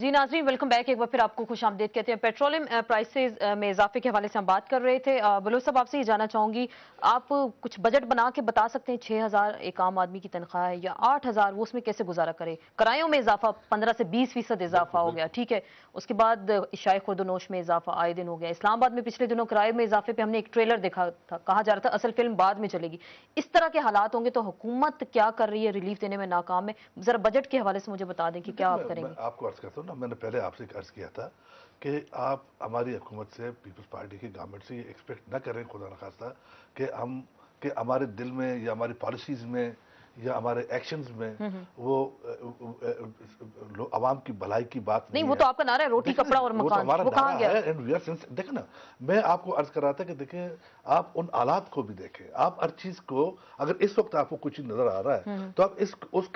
जी नाज़रीन, welcome back. एक बार फिर आपको खुश आमदीद कहते हैं। पेट्रोलियम प्राइसेस में इजाफे के हवाले से हम बात कर रहे थे। बलूच साहब, आपसे ये जानना चाहूंगी, आप कुछ बजट बना के बता सकते हैं 6,000 एक आम आदमी की तनख्वाह है या 8,000, वो उसमें कैसे गुजारा करे? किरायों में इजाफा 15 से 20% इजाफा हो गया, ठीक है। उसके बाद इशाए खुर्दनोश में इजाफा आए दिन हो गया। इस्लामाबाद में पिछले दिनों किराए में इजाफे पे हमने एक ट्रेलर देखा था, कहा जा रहा था असल फिल्म बाद में चलेगी। इस तरह के हालात होंगे तो हुकूमत क्या कर रही है? रिलीफ देने में नाकाम है? जरा बजट के हवाले से मुझे बता दें कि क्या आप करेंगे। आपको अर्ज करता हूँ ना, मैंने पहले आपसे अर्ज किया था कि आप हमारी हुकूमत से, पीपल्स पार्टी की गवर्नमेंट से ये एक्सपेक्ट न करें खुदा न खास्ता कि हमारे दिल में या हमारी पॉलिसीज में या हमारे एक्शंस में वो आवाम की भलाई की बात नहीं, वो तो आपका नारा है, रोटी कपड़ा और मकान, वो कहाँ गया? देखें ना, मैं आपको अर्ज कर रहा था कि देखें, आप उन हालात को भी देखें। आप हर चीज को, अगर इस वक्त आपको कुछ नजर आ रहा है तो आप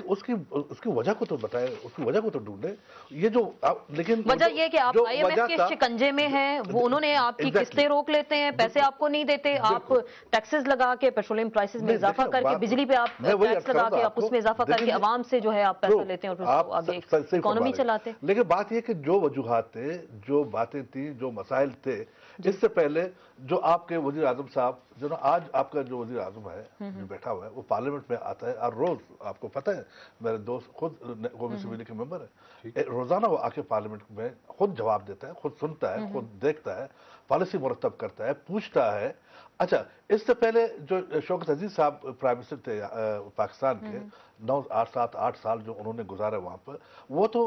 उसकी वजह को तो बताएं, उसकी वजह को तो ढूंढें। ये जो लेकिन वजह ये कि आप IMF के शिकंजे में हैं, वो उन्होंने आपकी किस्तें रोक लेते हैं, पैसे आपको नहीं देते, आप टैक्सेस लगा के पेट्रोलियम प्राइसेस में इजाफा करके, बिजली पे आप टैक्स लगा के, आप उसमें इजाफा करके आवाम से जो है आप पैसा लेते हैं और आगे इकोनॉमी चलाते हैं। लेकिन बात यह कि जो वजूहात थे, जो बातें थी, जो मसाइल थे, इससे पहले जो आपके वजीर आजम साहब, जो ना आज आपका जो वजीर आजम है जो बैठा हुआ है, वो पार्लियामेंट में आता है और रोज, आपको पता है, मेरे दोस्त खुद कौमी असेंबली के मेंबर है, रोजाना वो आके पार्लियामेंट में खुद जवाब देता है, खुद सुनता है, खुद देखता है, पॉलिसी मुरतब करता है, पूछता है। अच्छा, इससे पहले जो शौकत अजीज साहब प्राइम मिनिस्टर थे पाकिस्तान के, 8 साल जो उन्होंने गुजारा वहां पर, वो तो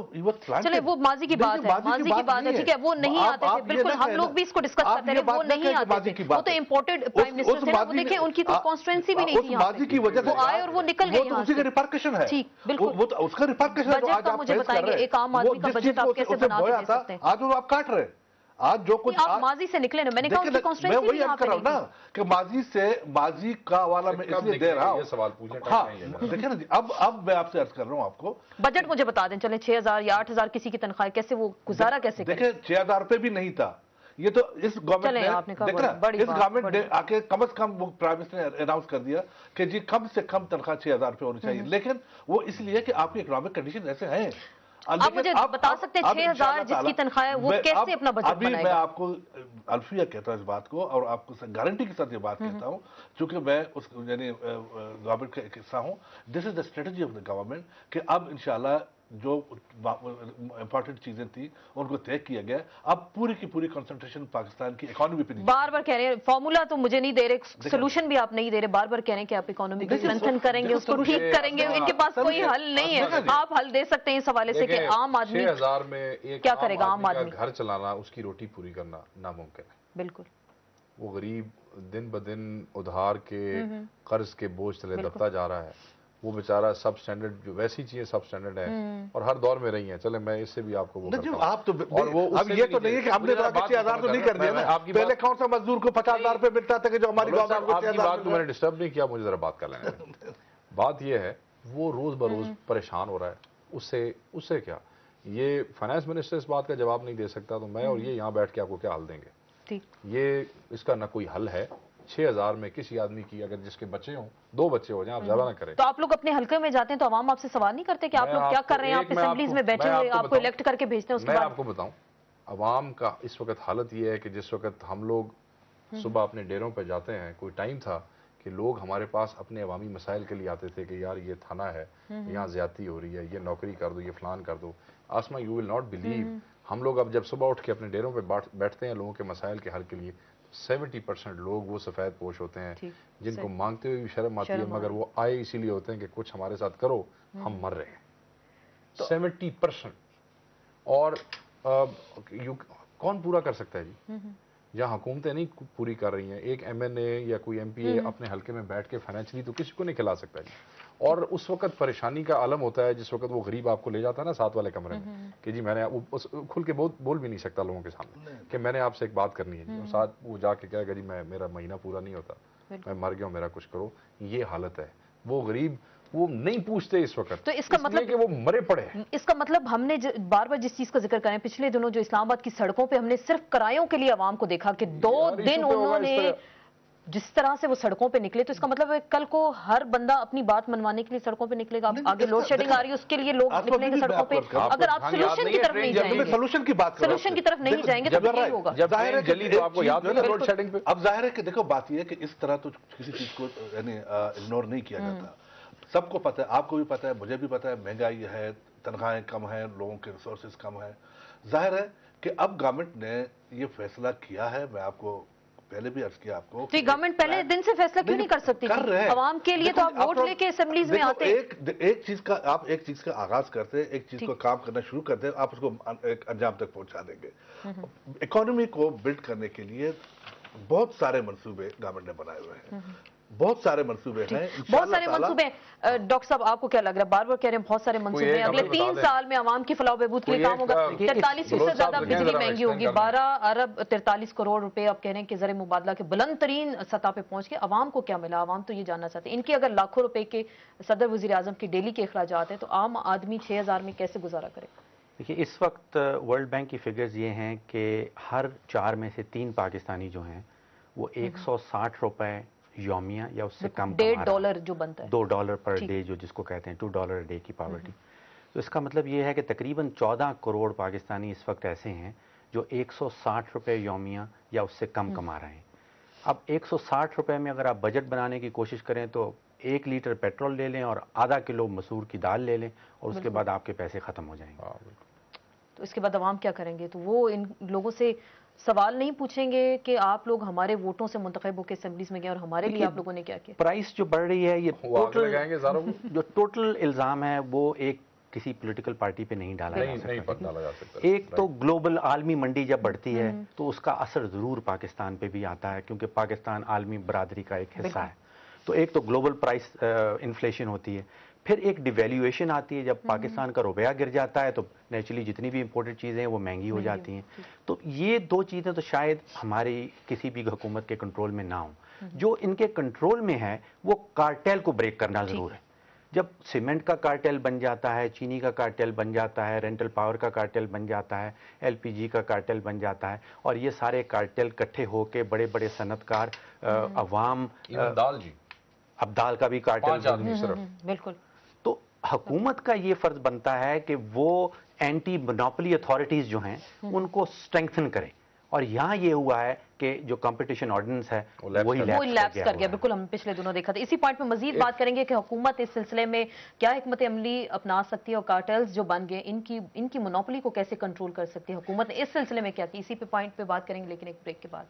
चले वो माजी की बात है, माजी की बात है, ठीक है। वो नहीं आते थे, बिल्कुल, हम लोग भी इसको डिस्कस करते रहे, वो नहीं आते थे, वो तो इम्पोर्टेड प्राइम मिनिस्टर थे ना। वो देखें, उनकी कोई कॉन्स्टिट्यूएंसी भी नहीं थी यहाँ पे, वो आए और वो निकल गए यहाँ से। उसी का रिपरकशन है, ठीक, बिल्कुल, वो उसका रिपरकशन है। बजट का मुझे बताएंगे, एक आम आदमी का बजट आप कैसे बना के दे सकते हैं? आज वो आप काट रहे हैं, आज जो कुछ आप माजी से निकले ना, मैंने कहा उनकी कॉन्स्टिट्यूएंसी मैं वही याद कर रहा हूं ना कि माजी का हवाला मैं इसलिए दे रहा हूं। सवाल पूछने हाँ, देखिए ना जी, अब मैं आपसे अर्ज कर रहा हूं आपको, बजट मुझे बता दें। चले 6,000 या 8,000 किसी की तनख्वाह, कैसे वो गुजारा कैसे करें? देखिए 6,000 रुपए भी नहीं था ये तो। इस गवर्नमेंट ने, इस गवर्नमेंट ने आके कम से कम, वो प्राइम मिनिस्टर ने अनाउंस कर दिया कि जी कम से कम तनख्वाह 6,000 रुपए होनी चाहिए। लेकिन वो इसलिए कि आपकी इकोनॉमिक कंडीशन ऐसे हैं। आप मुझे बता सकते हैं 6,000 जिसकी तनख्वाह है वो कैसे अपना बजट बनाएगा? मैं आपको अल्फिया कहता हूं इस बात को, और आपको गारंटी के साथ ये बात कहता हूं, चूंकि मैं उस यानी गवर्नमेंट का एक हिस्सा हूं। This is the strategy of the government कि अब इंशाल्लाह जो इंपॉर्टेंट चीजें थी उनको तय किया गया। अब पूरी की पूरी कंसंट्रेशन पाकिस्तान की इकोनॉमी पे नहीं। बार बार कह रहे हैं फॉर्मूला तो मुझे नहीं दे रहे, सोल्यूशन भी आप नहीं दे रहे, बार बार कह रहे हैं कि आप इकोनॉमी को स्ट्रेंथन करेंगे, उसको ठीक करेंगे। इनके पास कोई हल नहीं है। आप हल दे सकते हैं इस हवाले से कि आम आदमी 6,000 में एक क्या करेगा? आम आदमी घर चलाना, उसकी रोटी पूरी करना नामुमकिन है। बिल्कुल, वो गरीब दिन ब दिन उधार के, कर्ज के बोझ तले दबता जा रहा है। वो बेचारा सब स्टैंडर्ड, जो वैसी चीजें सब स्टैंडर्ड है और हर दौर में रही हैं। चले मैं इससे भी आपको वो आप तो, और वो अब ये तो नहीं है कि हमने 6,000 तो नहीं कर दिया ना। पहले कौन सा मजदूर को 50,000 रुपए मिलता था कि जो हमारी गवर्नमेंट को 6,000? बात को मैंने डिस्टर्ब नहीं किया, मुझे जरा बात कर लेने। बात ये है, वो रोज बरोज परेशान हो रहा है, उससे क्या? ये फाइनेंस मिनिस्टर इस बात का जवाब नहीं दे सकता, तो मैं और ये यहाँ बैठ के आपको क्या हल देंगे? ये इसका ना कोई हल है। 6,000 में किसी आदमी की, अगर जिसके बच्चे हों, 2 बच्चे हो जाएं, आप ज्यादा ना करें। तो आप लोग अपने हल्के में जाते हैं तो आवाम आपसे सवाल नहीं करते कि आप लोग क्या कर रहे हैं? आप असेंबलीज में बैठे हुए, आपको इलेक्ट करके भेजते हैं, उसके बाद? मैं आपको बताऊं, आवाम का इस वक्त हालत ये है कि जिस वक्त हम लोग सुबह अपने डेरों पर जाते हैं, कोई टाइम था कि लोग हमारे पास अपने अवामी मसाइल के लिए आते थे कि यार ये थाना है, यहाँ ज्यादती हो रही है, ये नौकरी कर दो, ये फलान कर दो। आसमा, यू विल नॉट बिलीव, हम लोग अब जब सुबह उठ के अपने डेरों पे बैठते हैं लोगों के मसाइल के हल के लिए, 70% लोग वो सफ़ेद पोश होते हैं जिनको मांगते हुए भी शर्म आती है, मगर वो आए इसीलिए होते हैं कि कुछ हमारे साथ करो, हम मर रहे हैं। 70%। और कौन पूरा कर सकता है जी? जहाँ हुकूमतें नहीं पूरी कर रही हैं, एक MNA या कोई MPA अपने हल्के में बैठ के फाइनेंशियली तो किसी को नहीं खिला सकता जी। और उस वक्त परेशानी का आलम होता है जिस वक्त वो गरीब आपको ले जाता है ना साथ वाले कमरे में कि जी मैंने खुल के बोल भी नहीं सकता लोगों के सामने कि मैंने आपसे एक बात करनी है जी, और साथ वो जाके कहेगा जी मेरा महीना पूरा नहीं होता, मैं मर गया हूँ, मेरा कुछ करो। ये हालत है। वो गरीब वो नहीं पूछते इस वक्त, तो इसका मतलब कि वो मरे पड़े हैं। इसका मतलब हमने बार बार जिस चीज का जिक्र करें, पिछले दिनों जो इस्लामाबाद की सड़कों पे हमने सिर्फ किरायों के लिए आवाम को देखा कि 2 दिन उन्होंने जिस तरह से वो सड़कों पे निकले, तो इसका मतलब है कल को हर बंदा अपनी बात मनवाने के लिए सड़कों पे निकलेगा। आगे लोड शेडिंग आ रही है, उसके लिए लोग निकलेंगे सड़कों पे। अगर आप सोल्यूशन की तरफ नहीं जाएंगे, सोल्यूशन की बात सोल्यूशन की तरफ नहीं जाएंगे तो यही होगा। जब ट्रेन जली तो आपको याद नहीं लोड शेडिंग पे। अब जाहिर है कि देखो बात ये है कि इस तरह तो किसी चीज को यानी इग्नोर नहीं किया जाता। सबको पता है, आपको भी पता है, मुझे भी पता है, महंगाई है, तनख्वाहें कम है, लोगों के रिसोर्सेज कम है। जाहिर है कि अब गवर्नमेंट ने ये फैसला किया है। मैं आपको पहले भी अर्ज किया आपको, तो गवर्नमेंट पहले दिन से फैसला क्यों नहीं कर सकती? कर रहे हैं आवाम के लिए तो आप वोट लेके असेंबलीज में आते हैं। एक चीज का आप एक चीज का आगाज करते हैं, एक चीज को काम करना शुरू करते हैं, आप उसको एक अंजाम तक पहुंचा देंगे। इकोनॉमी को बिल्ड करने के लिए बहुत सारे मंसूबे गवर्नमेंट ने बनाए हुए हैं, बहुत सारे मंसूबे हैं, बहुत सारे मंसूबे। डॉक्टर साहब, आपको क्या लग रहा है? बार बार कह रहे हैं बहुत सारे मंसूबे हैं, अगले 3 साल में आवाम की फलाह बहबूद के लिए काम होगा। 43% से ज्यादा बिजली महंगी होगी, 12 अरब 43 करोड़ रुपए आप कह रहे हैं कि ज़र मुबादला के बुलंद तरीन सतह पे पहुंच के आवाम को क्या मिला? आवाम तो ये जानना चाहते हैं। इनके अगर लाखों रुपए के सदर वजीर आजम की डेली के अखराजात हैं, तो आम आदमी 6000 में कैसे गुजारा करे? देखिए, इस वक्त वर्ल्ड बैंक की फिगर्स ये हैं कि हर 4 में से 3 पाकिस्तानी जो हैं वो 160 रुपए यौमिया या उससे कम $1.5 जो बनता है, $2 पर डे, जो जिसको कहते हैं $2 डे की पॉवर्टी। तो इसका मतलब ये है कि तकरीबन 14 करोड़ पाकिस्तानी इस वक्त ऐसे हैं जो 160 रुपए यौमिया या उससे कम कमा रहे हैं। अब 160 रुपए में अगर आप बजट बनाने की कोशिश करें तो 1 लीटर पेट्रोल ले लें और आधा किलो मसूर की दाल ले लें और उसके बाद आपके पैसे ख़त्म हो जाएंगे। तो इसके बाद आवाम क्या करेंगे? तो वो इन लोगों से सवाल नहीं पूछेंगे कि आप लोग हमारे वोटों से मुंतखब होकर असेंबलीज में गए और हमारे लिए आप लोगों ने क्या किया? प्राइस जो बढ़ रही है, ये जो टोटल इल्ज़ाम है वो एक किसी पॉलिटिकल पार्टी पे नहीं डाला जा सकता। एक तो ग्लोबल आलमी मंडी जब बढ़ती है तो उसका असर ज़रूर पाकिस्तान पे भी आता है, क्योंकि पाकिस्तान आलमी बरादरी का एक हिस्सा है। तो एक तो ग्लोबल प्राइस इन्फ्लेशन होती है, फिर एक डिवेल्यूएशन आती है। जब पाकिस्तान का रुपया गिर जाता है तो नेचुरली जितनी भी इंपोर्टेड चीज़ें हैं वो महंगी हो जाती हैं। तो ये 2 चीज़ें तो शायद हमारी किसी भी हुकूमत के कंट्रोल में ना हो। जो इनके कंट्रोल में है वो कार्टेल को ब्रेक करना ज़रूर है। जब सीमेंट का कार्टेल बन जाता है, चीनी का कार्टेल बन जाता है, रेंटल पावर का कार्टेल बन जाता है, LPG का कार्टेल बन जाता है, और ये सारे कार्टेल इकट्ठे होकर बड़े बड़े सनतकार, अवाम, अब दाल का भी कार्टेल, बिल्कुल। तो हुकूमत का ये फर्ज बनता है कि वो एंटी मोनोपोली अथॉरिटीज जो हैं उनको स्ट्रेंथन करें, और यहाँ ये हुआ है कि जो कंपटीशन ऑर्डिनेंस है वही लैप्स कर गया। बिल्कुल, हम पिछले दिनों देखा था। इसी पॉइंट पे मजीद बात करेंगे कि हुकूमत इस सिलसिले में क्या हिकमत अमली अपना सकती है और कार्टेल्स जो बन गए इनकी मोनोपोली को कैसे कंट्रोल कर सकती है हुकूमत ने, इस सिलसिले में क्या की, इसी पे पॉइंट पे बात करेंगे, लेकिन एक ब्रेक के बाद।